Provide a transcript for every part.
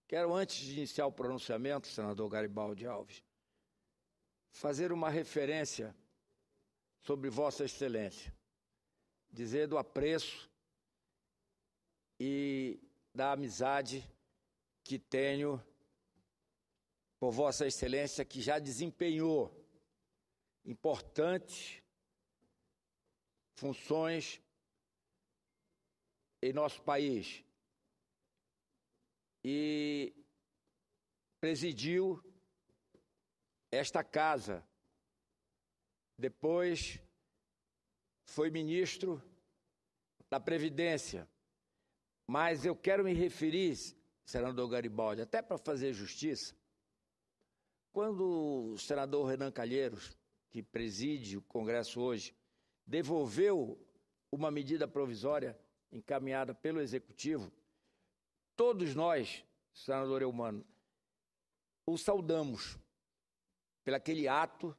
Quero, antes de iniciar o pronunciamento, senador Garibaldi Alves, fazer uma referência sobre Vossa Excelência, dizer do apreço e da amizade que tenho por Vossa Excelência, que já desempenhou importantes funções em nosso país e presidiu esta casa. Depois foi ministro da Previdência. Mas eu quero me referir, senador Garibaldi, até para fazer justiça, quando o senador Renan Calheiros, que preside o Congresso hoje, devolveu uma medida provisória encaminhada pelo Executivo, todos nós, senador Eumano, o saudamos pelo aquele ato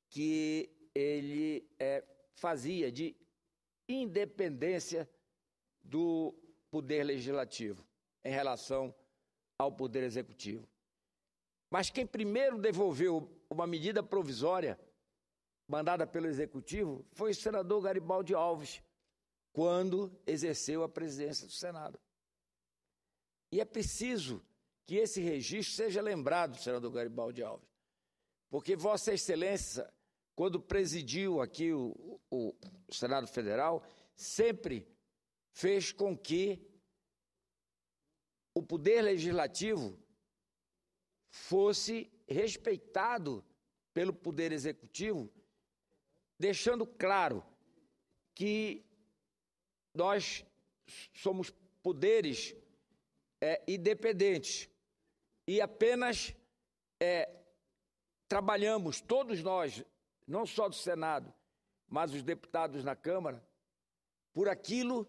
que ele fazia de independência do Poder Legislativo em relação ao Poder Executivo. Mas quem primeiro devolveu uma medida provisória mandada pelo Executivo foi o senador Garibaldi Alves, quando exerceu a presidência do Senado. E é preciso que esse registro seja lembrado, senador Garibaldi Alves, porque Vossa Excelência, quando presidiu aqui o Senado Federal, sempre fez com que o Poder Legislativo fosse respeitado pelo Poder Executivo, deixando claro que nós somos poderes independentes e apenas trabalhamos, todos nós, não só do Senado, mas os deputados na Câmara, por aquilo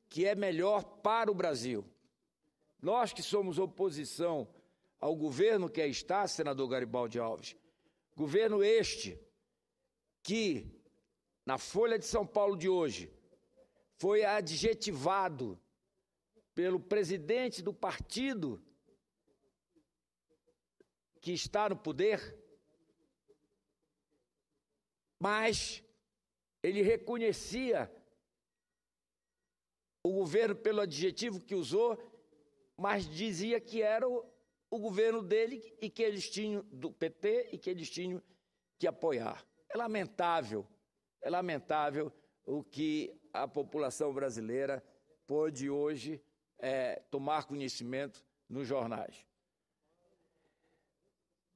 que é melhor para o Brasil. Nós que somos oposição ao governo que aí está, senador Garibaldi Alves, governo este que, na Folha de São Paulo de hoje, foi adjetivado pelo presidente do partido que está no poder, mas ele reconhecia o governo pelo adjetivo que usou, mas dizia que era o governo dele e que eles tinham, do PT, e que eles tinham que apoiar. É lamentável o que a população brasileira pôde hoje tomar conhecimento nos jornais.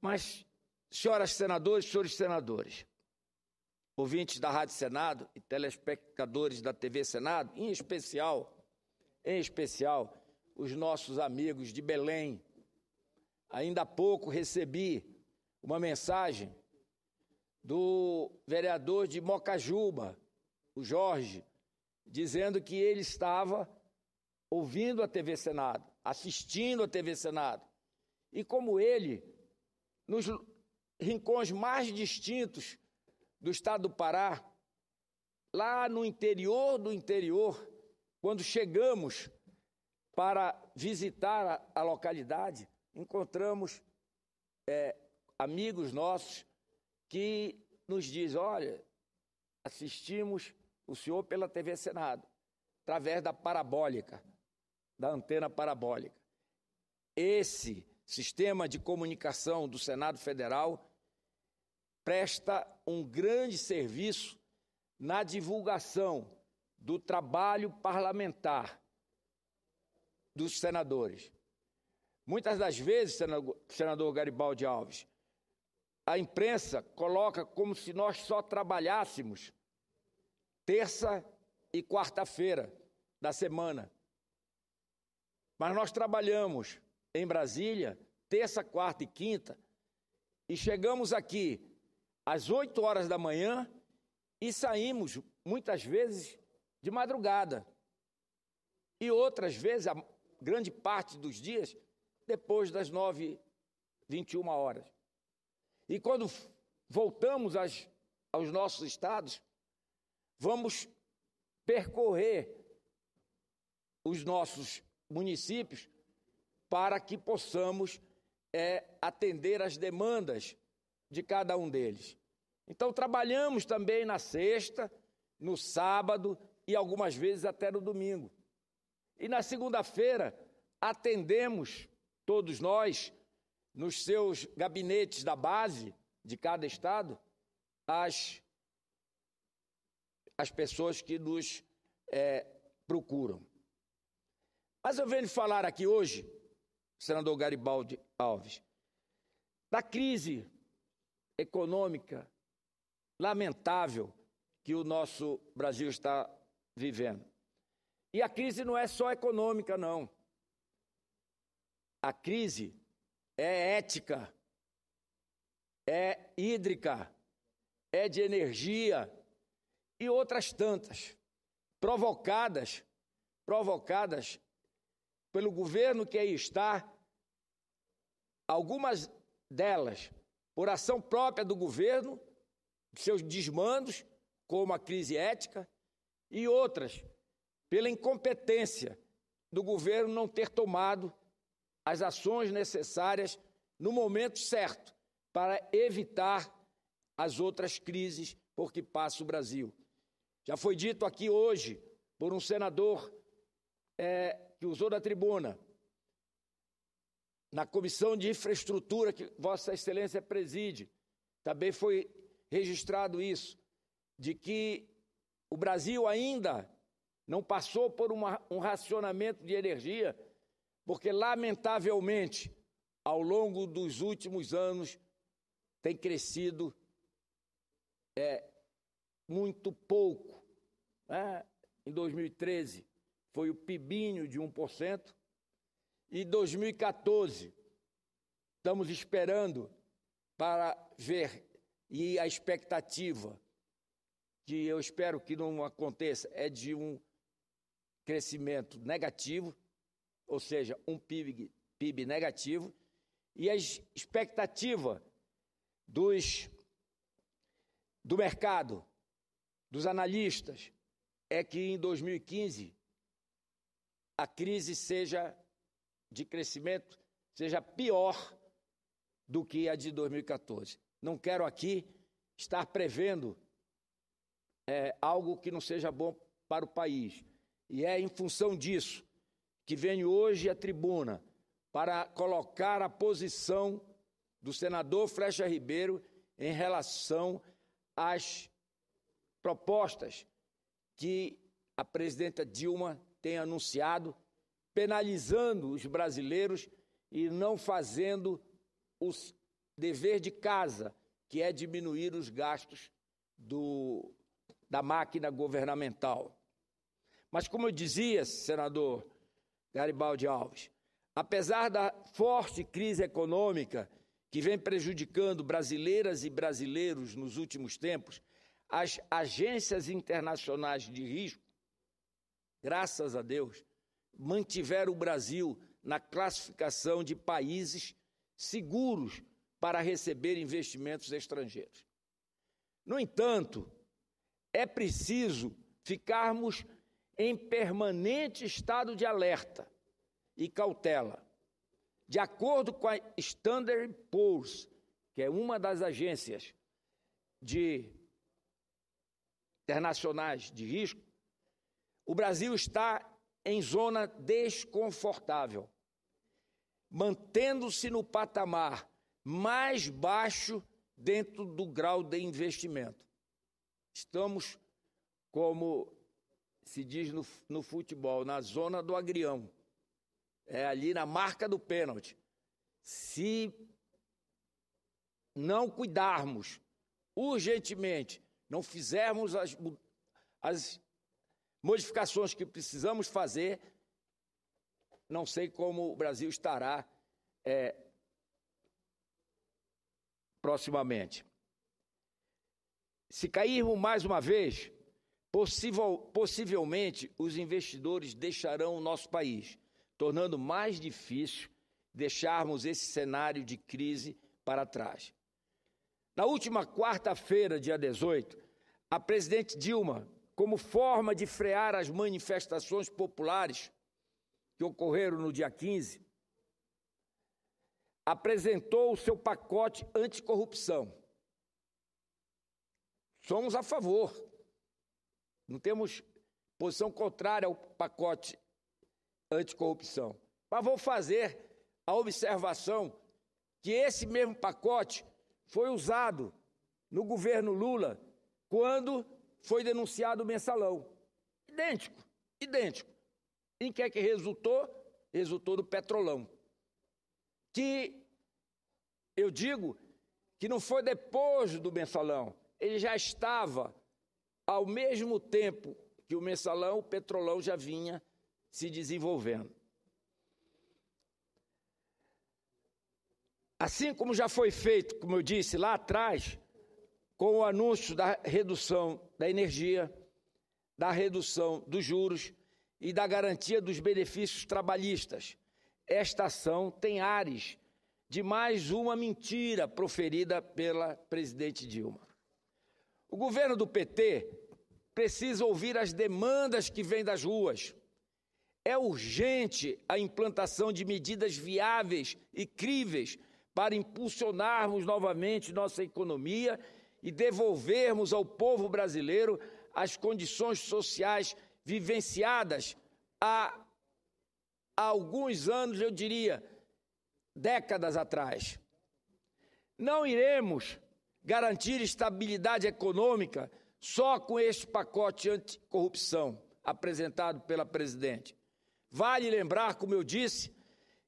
Mas, senhoras senadoras, senhores senadores, ouvintes da Rádio Senado e telespectadores da TV Senado, em especial, os nossos amigos de Belém. Ainda há pouco recebi uma mensagem do vereador de Mocajuba, o Jorge, dizendo que ele estava ouvindo a TV Senado, assistindo a TV Senado. E como ele, nos rincões mais distintos do estado do Pará, lá no interior do interior, quando chegamos para visitar a localidade, encontramos amigos nossos que nos dizem: olha, assistimos o senhor pela TV Senado, através da parabólica, da antena parabólica. Esse sistema de comunicação do Senado Federal presta um grande serviço na divulgação do trabalho parlamentar dos senadores. Muitas das vezes, senador Garibaldi Alves, a imprensa coloca como se nós só trabalhássemos terça e quarta-feira da semana. Mas nós trabalhamos em Brasília terça, quarta e quinta e chegamos aqui às 8 horas da manhã e saímos, muitas vezes, de madrugada. E outras vezes, a grande parte dos dias, depois das 9h21 horas. E quando voltamos aos nossos estados, vamos percorrer os nossos municípios para que possamos atender às demandas de cada um deles. Então, trabalhamos também na sexta, no sábado e algumas vezes até no domingo. E na segunda-feira, atendemos, todos nós, nos seus gabinetes da base de cada estado, as pessoas que nos procuram. Mas eu venho falar aqui hoje, senador Garibaldi Alves, da crise econômica lamentável que o nosso Brasil está vivendo. E a crise não é só econômica, não. A crise é ética, é hídrica, é de energia e outras tantas, provocadas pelo governo que aí está, algumas delas por ação própria do governo, seus desmandos, como a crise ética, e outras pela incompetência do governo não ter tomado as ações necessárias no momento certo para evitar as outras crises por que passa o Brasil. Já foi dito aqui hoje por um senador que usou da tribuna, na Comissão de Infraestrutura que Vossa Excelência preside, também foi registrado isso, de que o Brasil ainda não passou por um racionamento de energia, porque, lamentavelmente, ao longo dos últimos anos, tem crescido muito pouco. Em 2013, foi o PIBinho de 1%, e em 2014, estamos esperando para ver, e a expectativa, que eu espero que não aconteça, é de um crescimento negativo, ou seja, um PIB negativo, e a expectativa do mercado, dos analistas, é que em 2015 a crise de crescimento seja pior do que a de 2014. Não quero aqui estar prevendo algo que não seja bom para o país. E é em função disso que venho hoje à tribuna para colocar a posição do senador Flecha Ribeiro em relação às propostas que a presidenta Dilma tem anunciado, penalizando os brasileiros e não fazendo o dever de casa, que é diminuir os gastos da máquina governamental. Mas, como eu dizia, senador Garibaldi Alves, apesar da forte crise econômica que vem prejudicando brasileiras e brasileiros nos últimos tempos, as agências internacionais de risco, graças a Deus, mantiveram o Brasil na classificação de países seguros para receber investimentos estrangeiros. No entanto, é preciso ficarmos em permanente estado de alerta e cautela. De acordo com a Standard & Poor's, que é uma das agências internacionais de risco, o Brasil está em zona desconfortável, mantendo-se no patamar mais baixo dentro do grau de investimento. Estamos, como se diz no futebol, na zona do agrião, ali na marca do pênalti. Se não cuidarmos urgentemente, não fizermos as modificações que precisamos fazer, não sei como o Brasil estará proximamente. Se cairmos mais uma vez, possivelmente os investidores deixarão o nosso país, tornando mais difícil deixarmos esse cenário de crise para trás. Na última quarta-feira, dia 18, a presidente Dilma, como forma de frear as manifestações populares que ocorreram no dia 15, apresentou o seu pacote anticorrupção. Somos a favor. Não temos posição contrária ao pacote anticorrupção. Mas vou fazer a observação que esse mesmo pacote foi usado no governo Lula quando foi denunciado o mensalão. Idêntico. Em que é que resultou? Resultou no Petrolão. Que eu digo que não foi depois do mensalão, ele já estava, ao mesmo tempo que o mensalão, o Petrolão já vinha se desenvolvendo. Assim como já foi feito, como eu disse lá atrás, com o anúncio da redução da energia, da redução dos juros e da garantia dos benefícios trabalhistas, esta ação tem ares de mais uma mentira proferida pela presidente Dilma. O governo do PT precisa ouvir as demandas que vêm das ruas. É urgente a implantação de medidas viáveis e críveis para impulsionarmos novamente nossa economia e devolvermos ao povo brasileiro as condições sociais vivenciadas há alguns anos, eu diria, décadas atrás. Não iremos garantir estabilidade econômica só com este pacote anticorrupção apresentado pela presidente. Vale lembrar, como eu disse,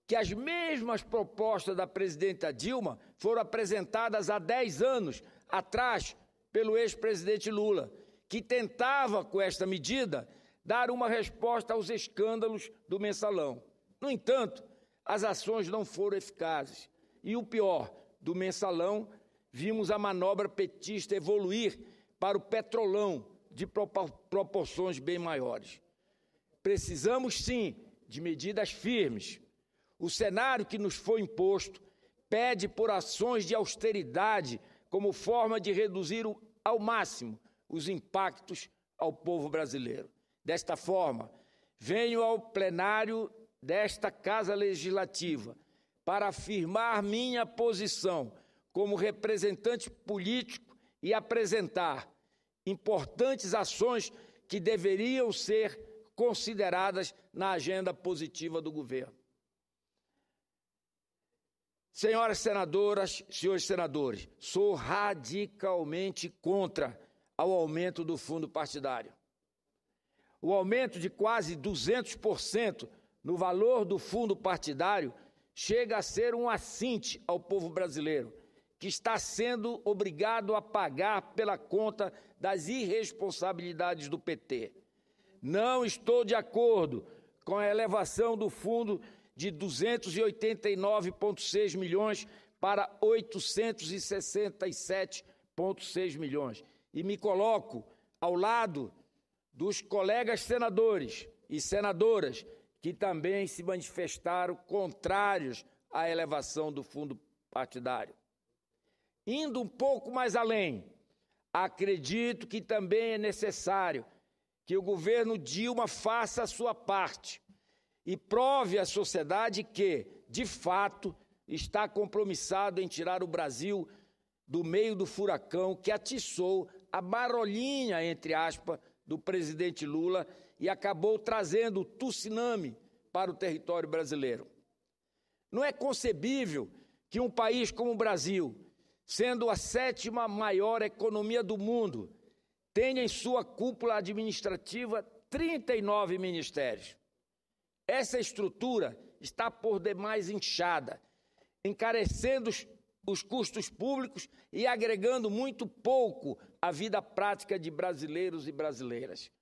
que as mesmas propostas da presidenta Dilma foram apresentadas há 10 anos atrás pelo ex-presidente Lula, que tentava, com esta medida, dar uma resposta aos escândalos do mensalão. No entanto, as ações não foram eficazes. E o pior, do mensalão, vimos a manobra petista evoluir para o Petrolão, de proporções bem maiores. Precisamos, sim, de medidas firmes. O cenário que nos foi imposto pede por ações de austeridade como forma de reduzir ao máximo os impactos ao povo brasileiro. Desta forma, venho ao plenário desta Casa Legislativa para afirmar minha posição como representante político e apresentar importantes ações que deveriam ser consideradas na agenda positiva do governo. Senhoras senadoras, senhores senadores, sou radicalmente contra o aumento do fundo partidário. O aumento de quase 200% no valor do fundo partidário chega a ser um assinte ao povo brasileiro, que está sendo obrigado a pagar pela conta das irresponsabilidades do PT. Não estou de acordo com a elevação do fundo de 289,6 milhões para 867,6 milhões. E me coloco ao lado dos colegas senadores e senadoras que também se manifestaram contrários à elevação do fundo partidário. Indo um pouco mais além, acredito que também é necessário que o governo Dilma faça a sua parte e prove à sociedade que, de fato, está compromissado em tirar o Brasil do meio do furacão que atiçou a marolinha, entre aspas, do presidente Lula e acabou trazendo o tsunami para o território brasileiro. Não é concebível que um país como o Brasil, sendo a 7ª maior economia do mundo, tenha em sua cúpula administrativa 39 ministérios. Essa estrutura está por demais inchada, encarecendo os custos públicos e agregando muito pouco à vida prática de brasileiros e brasileiras.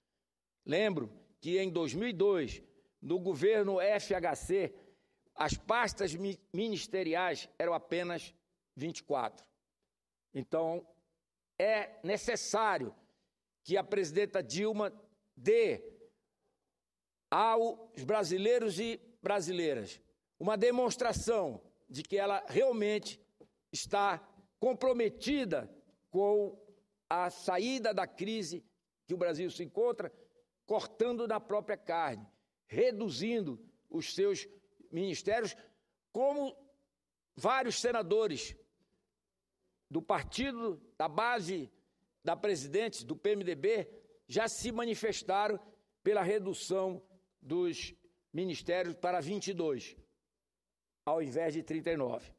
Lembro que em 2002, no governo FHC, as pastas ministeriais eram apenas 24. Então, é necessário que a presidenta Dilma dê aos brasileiros e brasileiras uma demonstração de que ela realmente está comprometida com a saída da crise que o Brasil se encontra, cortando na própria carne, reduzindo os seus ministérios, como vários senadores do partido, da base da presidente do PMDB, já se manifestaram pela redução dos ministérios para 22, ao invés de 39.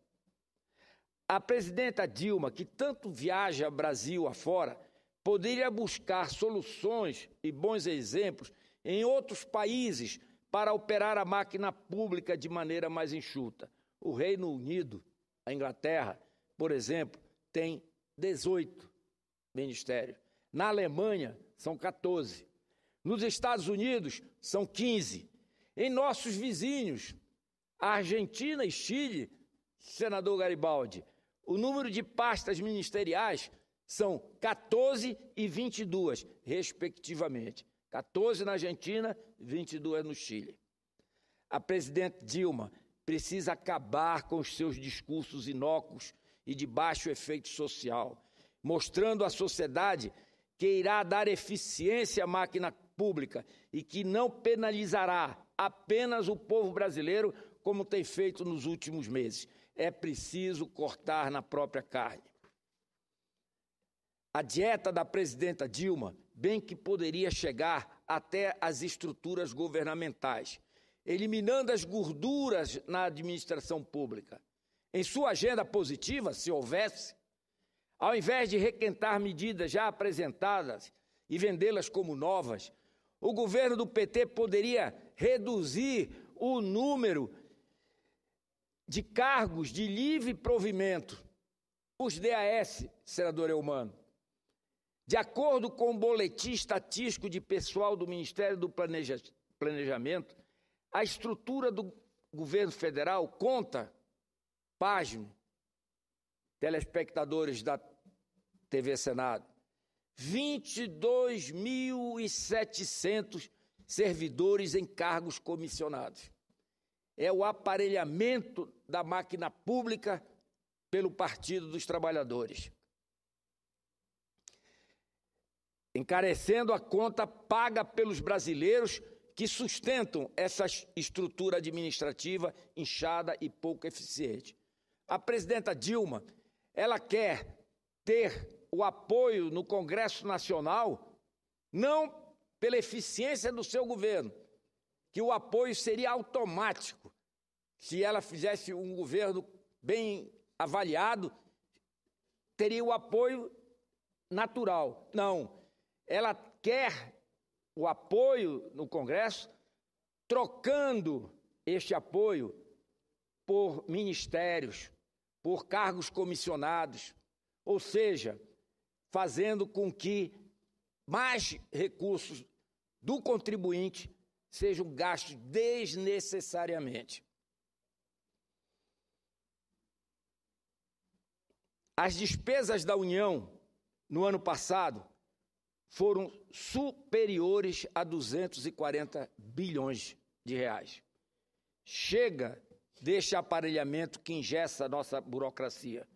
A presidenta Dilma, que tanto viaja Brasil afora, poderia buscar soluções e bons exemplos em outros países para operar a máquina pública de maneira mais enxuta. O Reino Unido, a Inglaterra, por exemplo, tem 18 ministérios. Na Alemanha, são 14. Nos Estados Unidos, são 15. Em nossos vizinhos, a Argentina e Chile, senador Garibaldi, o número de pastas ministeriais são 14 e 22, respectivamente. 14 na Argentina, 22 no Chile. A presidente Dilma precisa acabar com os seus discursos inócuos e de baixo efeito social, mostrando à sociedade que irá dar eficiência à máquina pública e que não penalizará apenas o povo brasileiro, como tem feito nos últimos meses. É preciso cortar na própria carne. A dieta da presidenta Dilma, bem que poderia chegar até as estruturas governamentais, eliminando as gorduras na administração pública. Em sua agenda positiva, se houvesse, ao invés de requentar medidas já apresentadas e vendê-las como novas, o governo do PT poderia reduzir o número de cargos de livre provimento, os DAS, senador Eumano. De acordo com o boletim estatístico de pessoal do Ministério do Planejamento, a estrutura do governo federal conta, pasme, telespectadores da TV Senado, 22.700 servidores em cargos comissionados. É o aparelhamento da máquina pública pelo Partido dos Trabalhadores, encarecendo a conta paga pelos brasileiros que sustentam essa estrutura administrativa inchada e pouco eficiente. A presidenta Dilma, ela quer ter o apoio no Congresso Nacional, não pela eficiência do seu governo, que o apoio seria automático. Se ela fizesse um governo bem avaliado, teria o apoio natural. Não, ela quer o apoio no Congresso, trocando este apoio por ministérios, por cargos comissionados, ou seja, fazendo com que mais recursos do contribuinte sejam gastos desnecessariamente. As despesas da União no ano passado foram superiores a 240 bilhões de reais. Chega deste aparelhamento que engessa a nossa burocracia.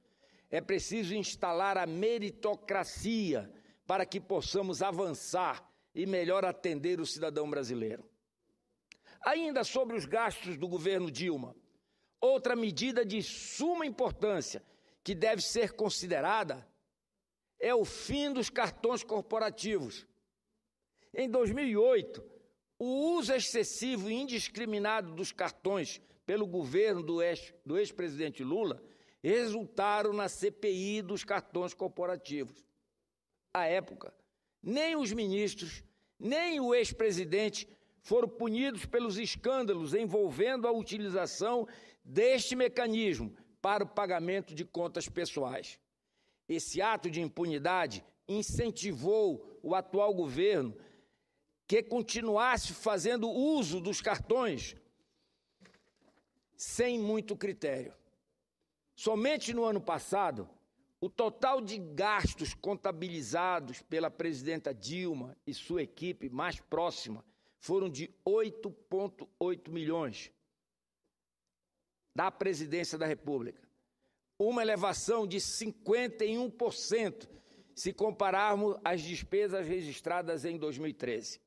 É preciso instalar a meritocracia para que possamos avançar e melhor atender o cidadão brasileiro. Ainda sobre os gastos do governo Dilma, outra medida de suma importância que deve ser considerada é o fim dos cartões corporativos. Em 2008, o uso excessivo e indiscriminado dos cartões pelo governo do ex-presidente Lula resultaram na CPI dos cartões corporativos. À época, nem os ministros, nem o ex-presidente foram punidos pelos escândalos envolvendo a utilização deste mecanismo para o pagamento de contas pessoais. Esse ato de impunidade incentivou o atual governo que continuasse fazendo uso dos cartões sem muito critério. Somente no ano passado, o total de gastos contabilizados pela presidenta Dilma e sua equipe mais próxima foram de 8,8 milhões da presidência da República. Uma elevação de 51% se compararmos às despesas registradas em 2013.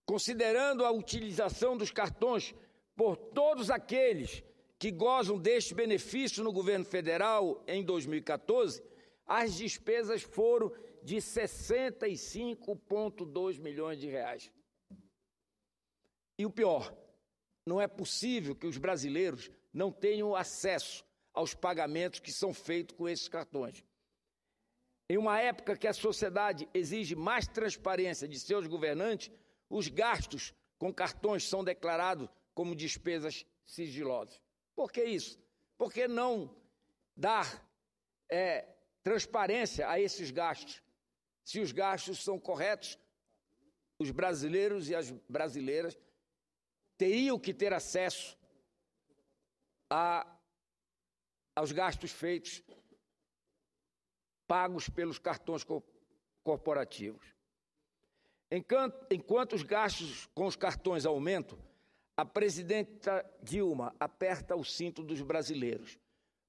Considerando a utilização dos cartões por todos aqueles que gozam deste benefício no governo federal em 2014, as despesas foram de 65,2 milhões de reais. E o pior, não é possível que os brasileiros não tenham acesso aos pagamentos que são feitos com esses cartões. Em uma época que a sociedade exige mais transparência de seus governantes, os gastos com cartões são declarados como despesas sigilosas. Por que isso? Por que não dar transparência a esses gastos? Se os gastos são corretos, os brasileiros e as brasileiras teriam que ter acesso aos gastos feitos, pagos pelos cartões corporativos. Enquanto os gastos com os cartões aumentam, a presidenta Dilma aperta o cinto dos brasileiros,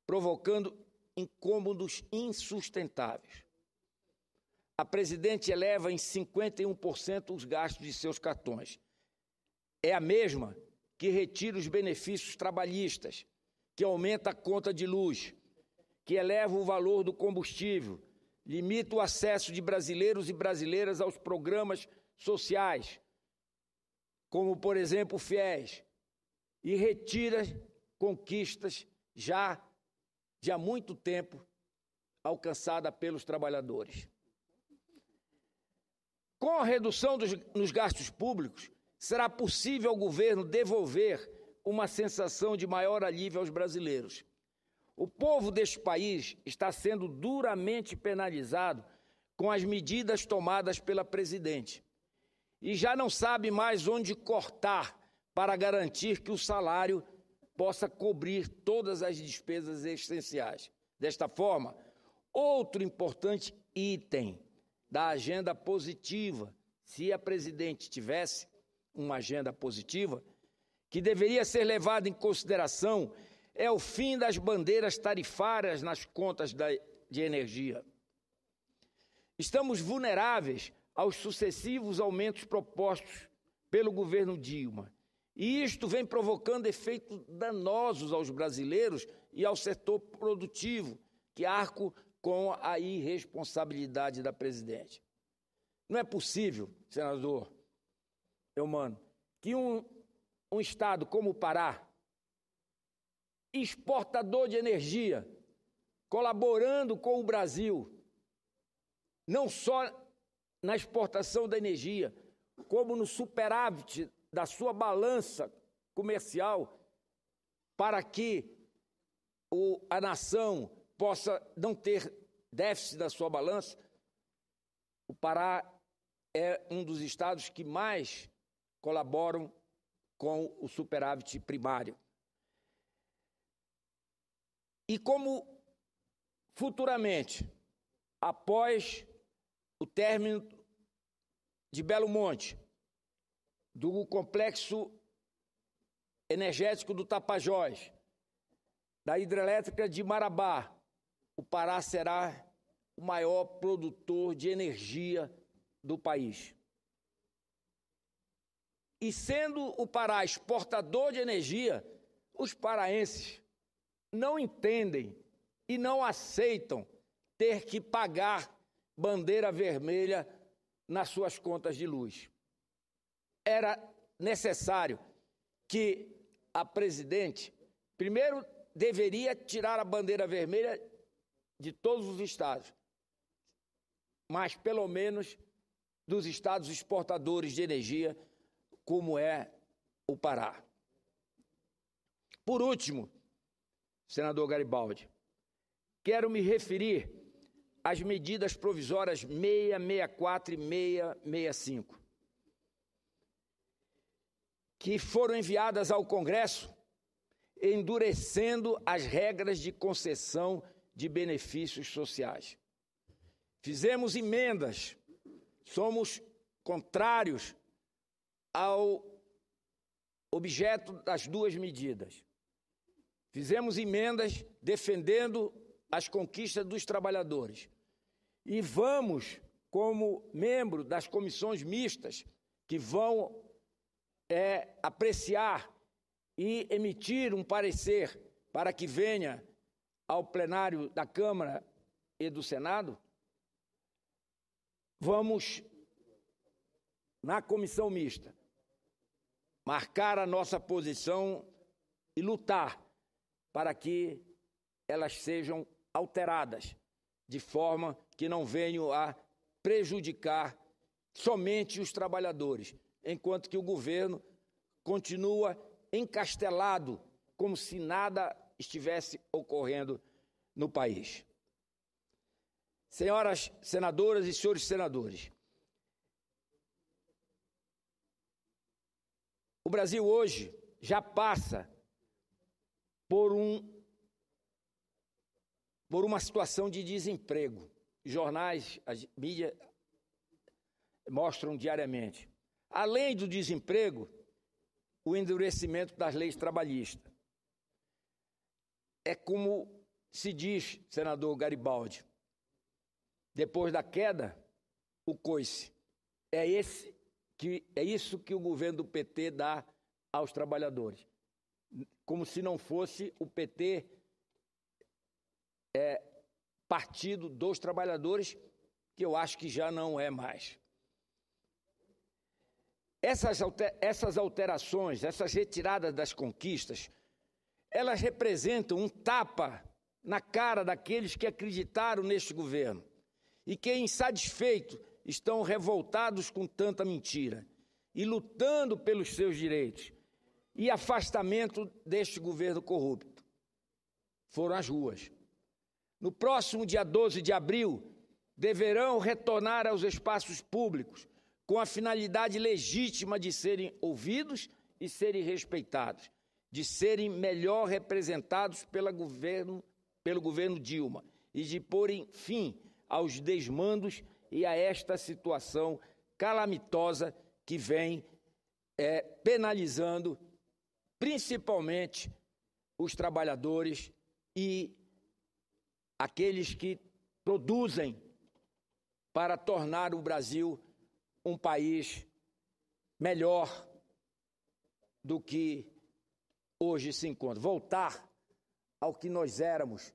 provocando incômodos insustentáveis. A presidente eleva em 51% os gastos de seus cartões. É a mesma que retira os benefícios trabalhistas, que aumenta a conta de luz, que eleva o valor do combustível, limita o acesso de brasileiros e brasileiras aos programas sociais, como, por exemplo, o FIES, e retira conquistas já de há muito tempo alcançada pelos trabalhadores. Com a redução nos gastos públicos, será possível ao governo devolver uma sensação de maior alívio aos brasileiros. O povo deste país está sendo duramente penalizado com as medidas tomadas pela presidente e já não sabe mais onde cortar para garantir que o salário possa cobrir todas as despesas essenciais. Desta forma, outro importante item da agenda positiva, se a presidente tivesse uma agenda positiva, que deveria ser levada em consideração, é o fim das bandeiras tarifárias nas contas de energia. Estamos vulneráveis aos sucessivos aumentos propostos pelo governo Dilma, e isto vem provocando efeitos danosos aos brasileiros e ao setor produtivo, que arca com a irresponsabilidade da presidente. Não é possível, senador Eumano, que um estado como o Pará, exportador de energia, colaborando com o Brasil, não só na exportação da energia, como no superávit da sua balança comercial, para que a nação possa não ter déficit da sua balança. O Pará é um dos estados que mais colaboram com o superávit primário. E como futuramente, após o término de Belo Monte, do complexo energético do Tapajós, da hidrelétrica de Marabá, o Pará será o maior produtor de energia do país. E sendo o Pará exportador de energia, os paraenses não entendem e não aceitam ter que pagar bandeira vermelha nas suas contas de luz. Era necessário que a presidente, primeiro, deveria tirar a bandeira vermelha de todos os estados, mas pelo menos dos estados exportadores de energia, como é o Pará. Por último, senador Garibaldi, quero me referir às medidas provisórias 664 e 665, que foram enviadas ao Congresso, endurecendo as regras de concessão de benefícios sociais. Fizemos emendas, somos contrários ao objeto das duas medidas. Fizemos emendas defendendo as conquistas dos trabalhadores. E vamos, como membro das comissões mistas, que vão apreciar e emitir um parecer para que venha ao plenário da Câmara e do Senado, vamos, na comissão mista, marcar a nossa posição e lutar para que elas sejam alteradas, de forma que não venham a prejudicar somente os trabalhadores, enquanto que o governo continua encastelado, como se nada estivesse ocorrendo no país. Senhoras senadoras e senhores senadores, o Brasil hoje já passa por uma situação de desemprego. Jornais, a mídia mostram diariamente. Além do desemprego, o endurecimento das leis trabalhistas. É como se diz, senador Garibaldi, depois da queda, o coice. É isso que o governo do PT dá aos trabalhadores. Como se não fosse o PT partido dos trabalhadores, que eu acho que já não é mais. Essas alterações, essas retiradas das conquistas, elas representam um tapa na cara daqueles que acreditaram neste governo e que, insatisfeitos, estão revoltados com tanta mentira e lutando pelos seus direitos e afastamento deste governo corrupto. Foram às ruas. No próximo dia 12 de abril, deverão retornar aos espaços públicos com a finalidade legítima de serem ouvidos e serem respeitados, de serem melhor representados pelo governo Dilma e de porem fim aos desmandos e a esta situação calamitosa que vem penalizando principalmente os trabalhadores e aqueles que produzem para tornar o Brasil um país melhor do que hoje se encontra. Voltar ao que nós éramos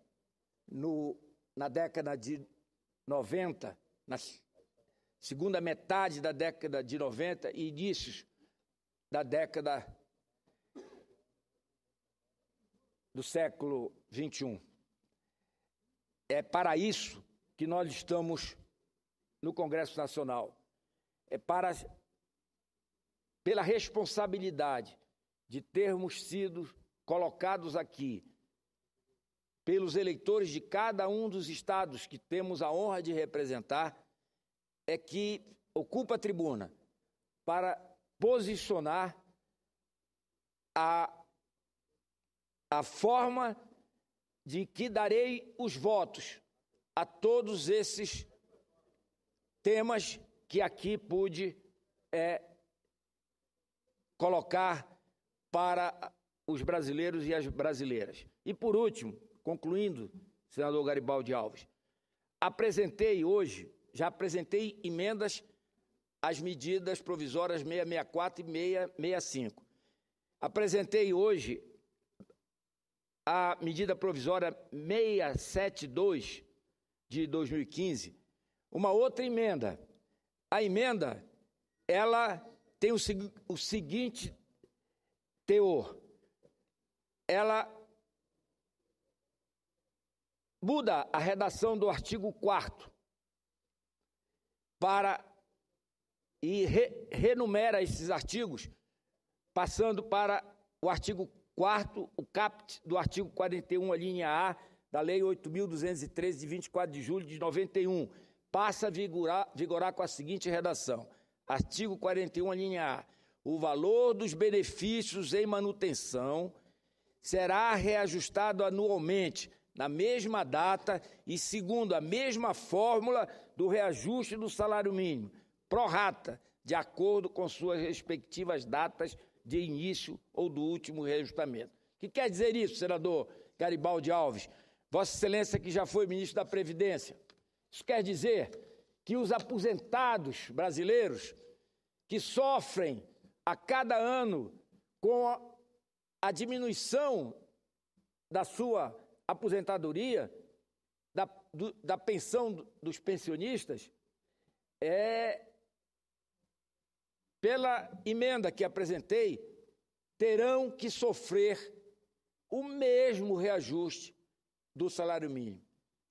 na década de 90, na segunda metade da década de 90 e inícios da década do século 21. É para isso que nós estamos no Congresso Nacional. Pela responsabilidade de termos sido colocados aqui pelos eleitores de cada um dos estados que temos a honra de representar, é que ocupa a tribuna para posicionar a forma de que darei os votos a todos esses temas que aqui pude colocar para os brasileiros e as brasileiras. E, por último, concluindo, senador Garibaldi Alves, já apresentei emendas às medidas provisórias 664 e 665. Apresentei hoje a medida provisória 672 de 2015, uma outra emenda. A emenda, ela tem o seguinte teor. Ela muda a redação do artigo 4º e renumera esses artigos, passando para o artigo 4º, o caput do artigo 41, a linha A, da Lei 8.213, de 24 de julho de 91. Passa a vigorar com a seguinte redação. Artigo 41, a linha A. O valor dos benefícios em manutenção será reajustado anualmente, na mesma data e segundo a mesma fórmula do reajuste do salário mínimo, pro rata, de acordo com suas respectivas datas de início ou do último reajustamento. O que quer dizer isso, senador Garibaldi Alves? Vossa Excelência, que já foi ministro da Previdência. Isso quer dizer que os aposentados brasileiros que sofrem a cada ano com a diminuição da sua aposentadoria, da pensão dos pensionistas, pela emenda que apresentei, terão que sofrer o mesmo reajuste do salário mínimo,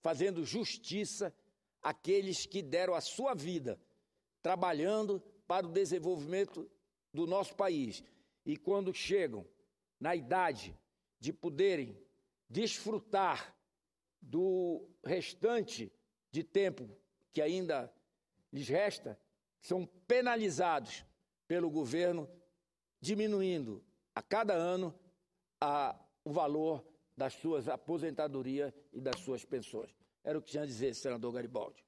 fazendo justiça àqueles que deram a sua vida trabalhando para o desenvolvimento do nosso país. E quando chegam na idade de poderem desfrutar do restante de tempo que ainda lhes resta, são penalizados pelo governo, diminuindo a cada ano o valor das suas aposentadorias e das suas pensões. Era o que tinha a dizer, senador Garibaldi.